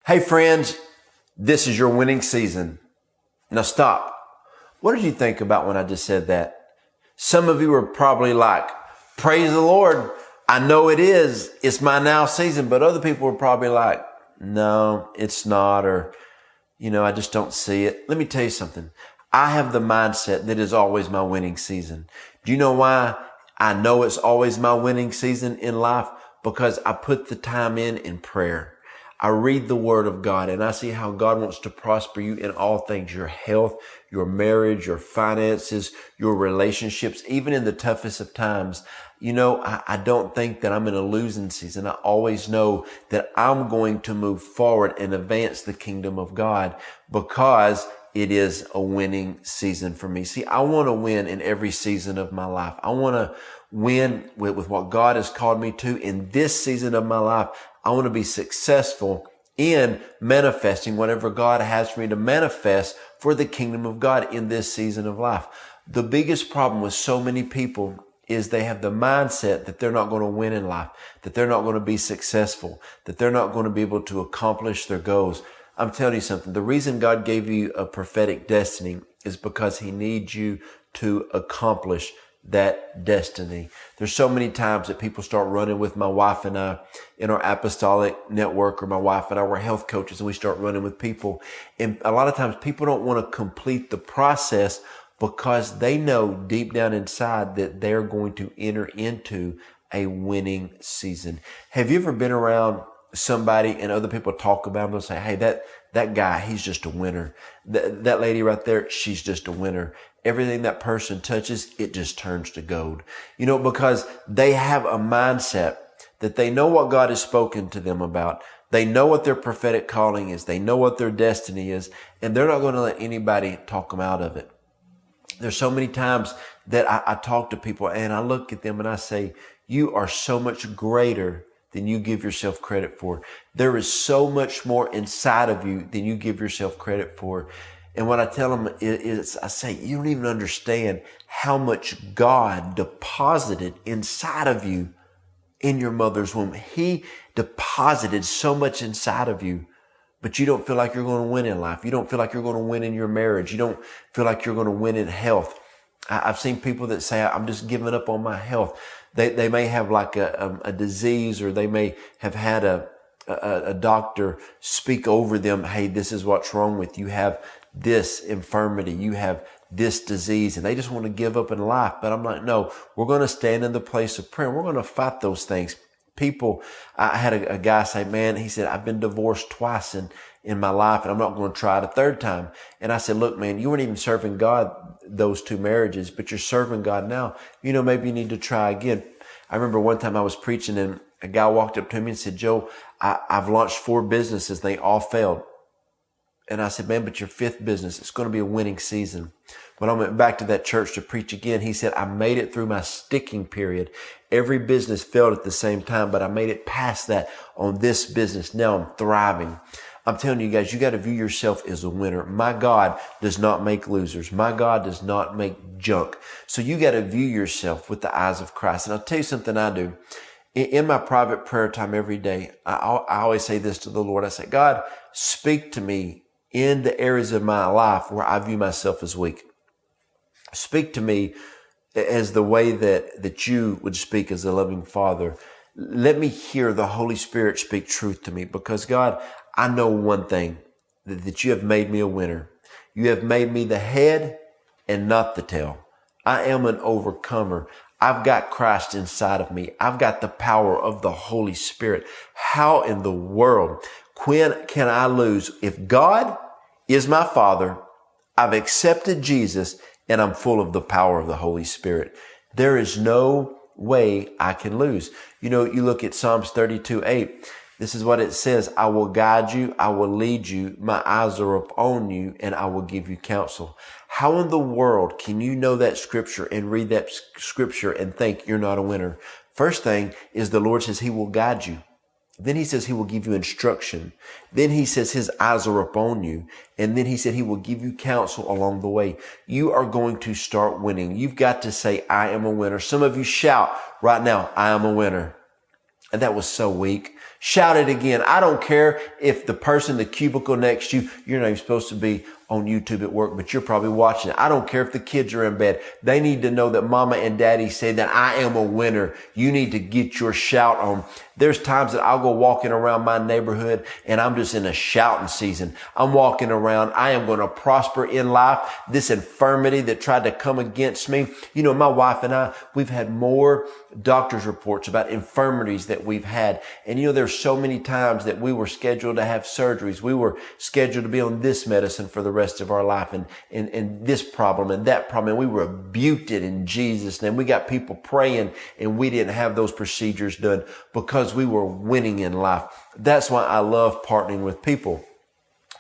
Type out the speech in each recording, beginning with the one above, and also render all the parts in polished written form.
Hey friends, this is your winning season. Now stop. What did you think about when I just said that? Some of you are probably like, praise the Lord. I know it is. It's my now season. But other people are probably like, no, it's not. Or, I just don't see it. Let me tell you something. I have the mindset that is always my winning season. Do you know why I know it's always my winning season in life? Because I put the time in prayer. I read the word of God and I see how God wants to prosper you in all things, your health, your marriage, your finances, your relationships, even in the toughest of times. I don't think that I'm in a losing season. I always know that I'm going to move forward and advance the kingdom of God because it is a winning season for me. See, I want to win in every season of my life. I want to win with what God has called me to in this season of my life. I want to be successful in manifesting whatever God has for me to manifest for the kingdom of God in this season of life. The biggest problem with so many people is they have the mindset that they're not going to win in life, that they're not going to be successful, that they're not going to be able to accomplish their goals. I'm telling you something. The reason God gave you a prophetic destiny is because He needs you to accomplish that destiny. There's so many times that people start running with my wife and I in our apostolic network, or my wife and I were health coaches, and we start running with people. And a lot of times people don't want to complete the process because they know deep down inside that they're going to enter into a winning season. Have you ever been around somebody and other people talk about them and say, hey, that guy, he's just a winner. That lady right there, she's just a winner. Everything that person touches, it just turns to gold. Because they have a mindset that they know what God has spoken to them about. They know what their prophetic calling is. They know what their destiny is, and they're not going to let anybody talk them out of it. There's so many times that I talk to people and I look at them and I say, you are so much greater than you give yourself credit for. There is so much more inside of you than you give yourself credit for. And what I tell them is, I say, you don't even understand how much God deposited inside of you in your mother's womb. He deposited so much inside of you, but you don't feel like you're going to win in life. You don't feel like you're going to win in your marriage. You don't feel like you're going to win in health. I've seen people that say, I'm just giving up on my health. They may have like a disease, or they may have had a doctor speak over them. Hey, this is what's wrong with you. You have this infirmity. You have this disease, and they just want to give up in life. But I'm like, no, we're going to stand in the place of prayer. We're going to fight those things. People, I had a guy say, man, he said, I've been divorced twice in my life, and I'm not going to try it a third time. And I said, look, man, you weren't even serving God those two marriages, but you're serving God now. Maybe you need to try again. I remember one time I was preaching and a guy walked up to me and said, Joe, I've launched 4 businesses. They all failed. And I said, man, but your 5th business, it's going to be a winning season. When I went back to that church to preach again, he said, I made it through my sticking period. Every business failed at the same time, but I made it past that on this business. Now I'm thriving. I'm telling you guys, you got to view yourself as a winner. My God does not make losers. My God does not make junk. So you got to view yourself with the eyes of Christ. And I'll tell you something I do. In my private prayer time every day, I always say this to the Lord. I say, God, speak to me in the areas of my life where I view myself as weak. Speak to me as the way that you would speak as a loving Father. Let me hear the Holy Spirit speak truth to me, because God, I know one thing, that you have made me a winner. You have made me the head and not the tail. I am an overcomer. I've got Christ inside of me. I've got the power of the Holy Spirit. How in the world can I lose? If God is my Father, I've accepted Jesus, and I'm full of the power of the Holy Spirit. There is no way I can lose. You look at Psalms 32:8. This is what it says. I will guide you. I will lead you. My eyes are upon you, and I will give you counsel. How in the world can you know that scripture and read that scripture and think you're not a winner? First thing is the Lord says He will guide you. Then He says He will give you instruction. Then He says His eyes are upon you. And then He said He will give you counsel along the way. You are going to start winning. You've got to say, I am a winner. Some of you shout right now, I am a winner. And that was so weak. Shout it again. I don't care if the person, the cubicle next to you, you're not even supposed to be on YouTube at work, but you're probably watching it. I don't care if the kids are in bed. They need to know that mama and daddy say that I am a winner. You need to get your shout on. There's times that I'll go walking around my neighborhood and I'm just in a shouting season. I'm walking around. I am going to prosper in life. This infirmity that tried to come against me. You know, my wife and I, we've had more doctor's reports about infirmities that we've had. And you know, there's so many times that we were scheduled to have surgeries. We were scheduled to be on this medicine for the rest of our life and this problem and that problem. And we rebuked it in Jesus' name. We got people praying and we didn't have those procedures done because we were winning in life. That's why I love partnering with people.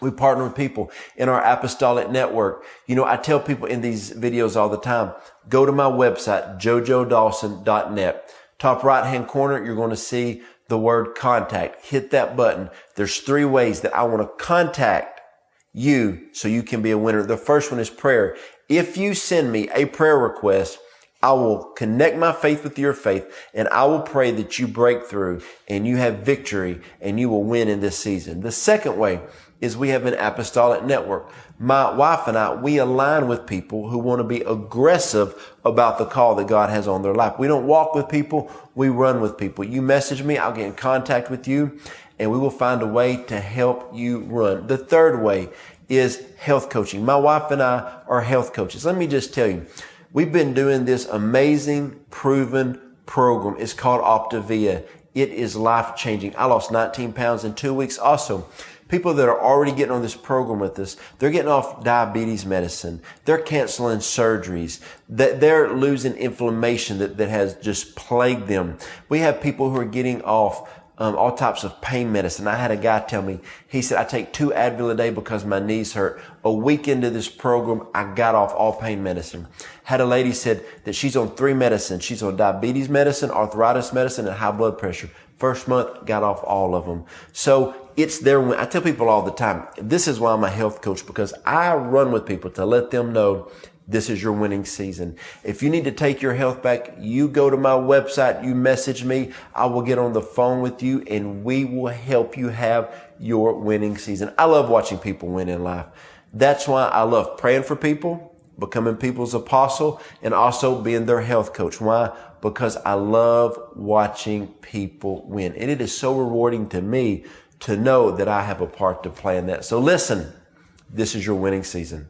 We partner with people in our apostolic network. You know, I tell people in these videos all the time, go to my website, jojodawson.net. Top right-hand corner, you're going to see the word contact. Hit that button. There's 3 ways that I want to contact you so you can be a winner. The first one is prayer. If you send me a prayer request, I will connect my faith with your faith and I will pray that you break through and you have victory and you will win in this season. The second way is we have an apostolic network. My wife and I, we align with people who want to be aggressive about the call that God has on their life. We don't walk with people, we run with people. You message me, I'll get in contact with you and we will find a way to help you run. The third way is health coaching. My wife and I are health coaches. Let me just tell you, we've been doing this amazing, proven program. It's called Optavia. It is life-changing. I lost 19 pounds in 2 weeks. Also, people that are already getting on this program with us, they're getting off diabetes medicine. They're canceling surgeries. They're losing inflammation that has just plagued them. We have people who are getting off all types of pain medicine. I had a guy tell me, he said, I take 2 Advil a day because my knees hurt. A week into this program, I got off all pain medicine. Had a lady said that she's on 3 medicines. She's on diabetes medicine, arthritis medicine, and high blood pressure. First month, got off all of them. So it's there. I tell people all the time, this is why I'm a health coach, because I run with people to let them know this is your winning season. If you need to take your health back, you go to my website, you message me, I will get on the phone with you and we will help you have your winning season. I love watching people win in life. That's why I love praying for people, becoming people's apostle, and also being their health coach. Why? Because I love watching people win. And it is so rewarding to me to know that I have a part to play in that. So listen, this is your winning season.